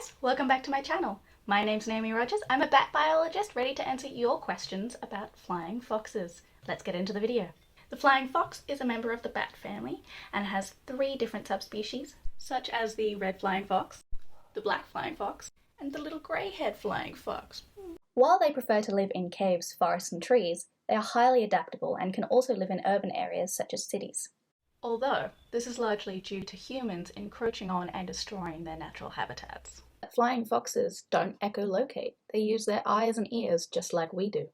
guys, welcome back to my channel. My name's Naomi Rogers. I'm a bat biologist ready to answer your questions about flying foxes. Let's get into the video. The flying fox is a member of the bat family and has 3 different subspecies, such as the red flying fox, the black flying fox, and the little grey-haired flying fox. While they prefer to live in caves, forests, and trees, they are highly adaptable and can also live in urban areas such as cities. Although this is largely due to humans encroaching on and destroying their natural habitats. Flying foxes don't echolocate. They use their eyes and ears just like we do.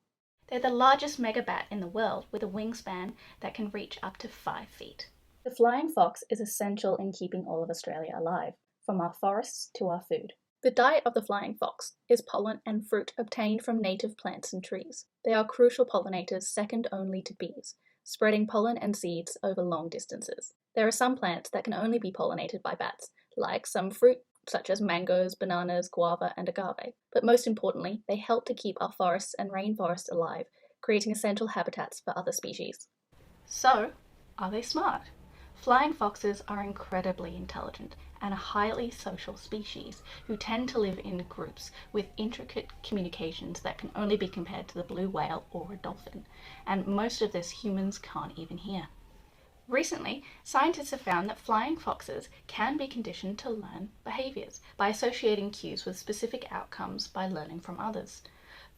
They're the largest megabat in the world with a wingspan that can reach up to 5 feet. The flying fox is essential in keeping all of Australia alive, from our forests to our food. The diet of the flying fox is pollen and fruit obtained from native plants and trees. They are crucial pollinators second only to bees, spreading pollen and seeds over long distances. There are some plants that can only be pollinated by bats, like some fruit such as mangoes, bananas, guava, and agave. But most importantly, they help to keep our forests and rainforests alive, creating essential habitats for other species. So, are they smart? Flying foxes are incredibly intelligent and a highly social species who tend to live in groups with intricate communications that can only be compared to the blue whale or a dolphin, and most of this humans can't even hear. Recently, scientists have found that flying foxes can be conditioned to learn behaviours by associating cues with specific outcomes by learning from others.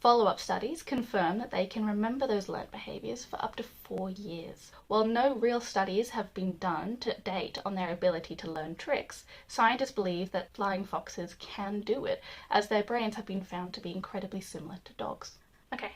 Follow-up studies confirm that they can remember those learnt behaviours for up to 4 years. While no real studies have been done to date on their ability to learn tricks, scientists believe that flying foxes can do it, as their brains have been found to be incredibly similar to dogs. Okay,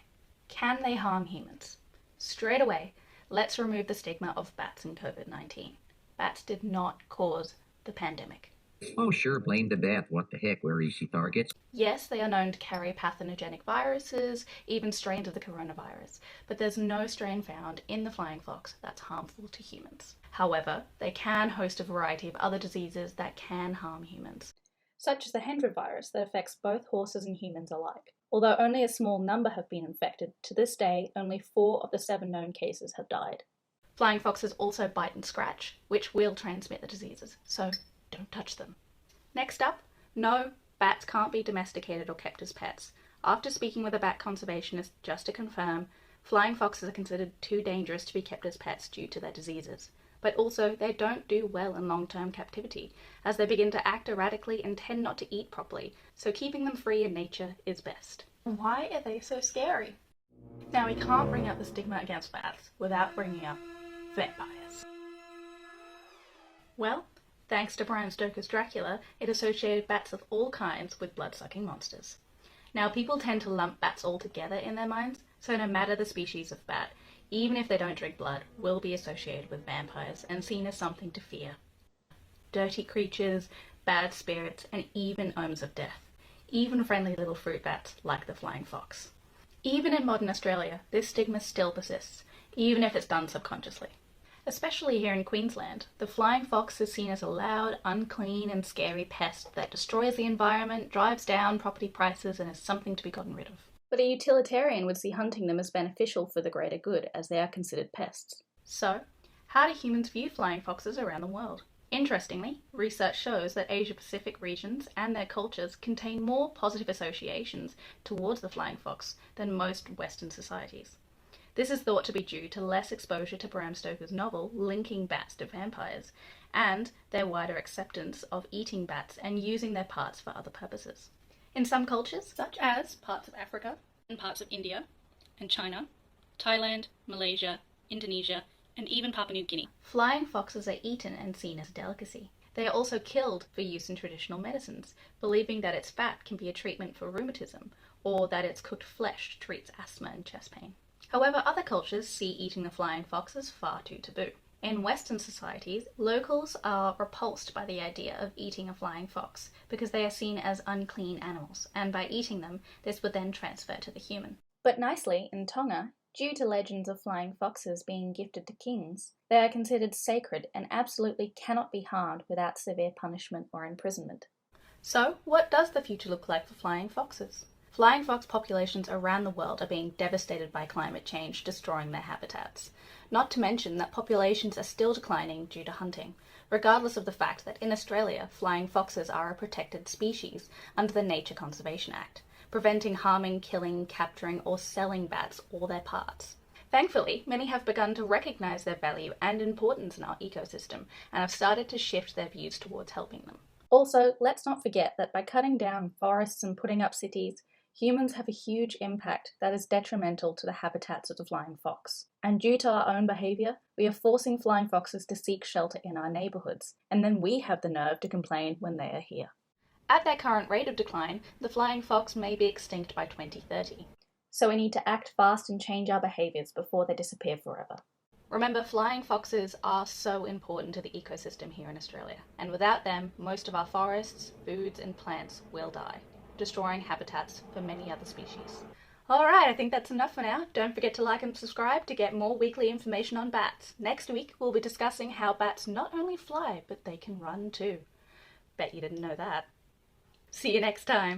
can they harm humans? Straight away, let's remove the stigma of bats and COVID-19. Bats did not cause the pandemic. Oh, sure, blame the bat. What the heck, we're easy targets. Yes, they are known to carry pathogenic viruses, even strains of the coronavirus, but there's no strain found in the flying fox that's harmful to humans. However, they can host a variety of other diseases that can harm humans, such as the Hendra virus that affects both horses and humans alike. Although only a small number have been infected, to this day only 4 of the 7 known cases have died. Flying foxes also bite and scratch, which will transmit the diseases, so don't touch them. Next up, no, bats can't be domesticated or kept as pets. After speaking with a bat conservationist just to confirm, flying foxes are considered too dangerous to be kept as pets due to their diseases. But also, they don't do well in long-term captivity, as they begin to act erratically and tend not to eat properly, so keeping them free in nature is best. Why are they so scary? Now, we can't bring up the stigma against bats without bringing up vampires. Well, thanks to Bram Stoker's Dracula, it associated bats of all kinds with blood-sucking monsters. Now, people tend to lump bats all together in their minds, so no matter the species of bat, even if they don't drink blood, will be associated with vampires and seen as something to fear. Dirty creatures, bad spirits, and even omens of death. Even friendly little fruit bats like the flying fox. Even in modern Australia, this stigma still persists, even if it's done subconsciously. Especially here in Queensland, the flying fox is seen as a loud, unclean and scary pest that destroys the environment, drives down property prices and is something to be gotten rid of. But a utilitarian would see hunting them as beneficial for the greater good, as they are considered pests. So, how do humans view flying foxes around the world? Interestingly, research shows that Asia-Pacific regions and their cultures contain more positive associations towards the flying fox than most Western societies. This is thought to be due to less exposure to Bram Stoker's novel linking bats to vampires, and their wider acceptance of eating bats and using their parts for other purposes. In some cultures, such as parts of Africa and parts of India and China, Thailand, Malaysia, Indonesia, and even Papua New Guinea, flying foxes are eaten and seen as a delicacy. They are also killed for use in traditional medicines, believing that its fat can be a treatment for rheumatism, or that its cooked flesh treats asthma and chest pain. However, other cultures see eating the flying fox as far too taboo. In Western societies, locals are repulsed by the idea of eating a flying fox because they are seen as unclean animals, and by eating them, this would then transfer to the human. But nicely, in Tonga, due to legends of flying foxes being gifted to kings, they are considered sacred and absolutely cannot be harmed without severe punishment or imprisonment. So, what does the future look like for flying foxes? Flying fox populations around the world are being devastated by climate change, destroying their habitats. Not to mention that populations are still declining due to hunting. regardless of the fact that in Australia, flying foxes are a protected species under the Nature Conservation Act, preventing harming, killing, capturing, or selling bats or their parts. Thankfully, many have begun to recognise their value and importance in our ecosystem and have started to shift their views towards helping them. Also, let's not forget that by cutting down forests and putting up cities, humans have a huge impact that is detrimental to the habitats of the flying fox. And due to our own behaviour, we are forcing flying foxes to seek shelter in our neighbourhoods, and then we have the nerve to complain when they are here. At their current rate of decline, the flying fox may be extinct by 2030. So we need to act fast and change our behaviours before they disappear forever. Remember, flying foxes are so important to the ecosystem here in Australia, and without them, most of our forests, foods and plants will die, destroying habitats for many other species. Alright, I think that's enough for now. Don't forget to like and subscribe to get more weekly information on bats. Next week, we'll be discussing how bats not only fly, but they can run too. Bet you didn't know that. See you next time.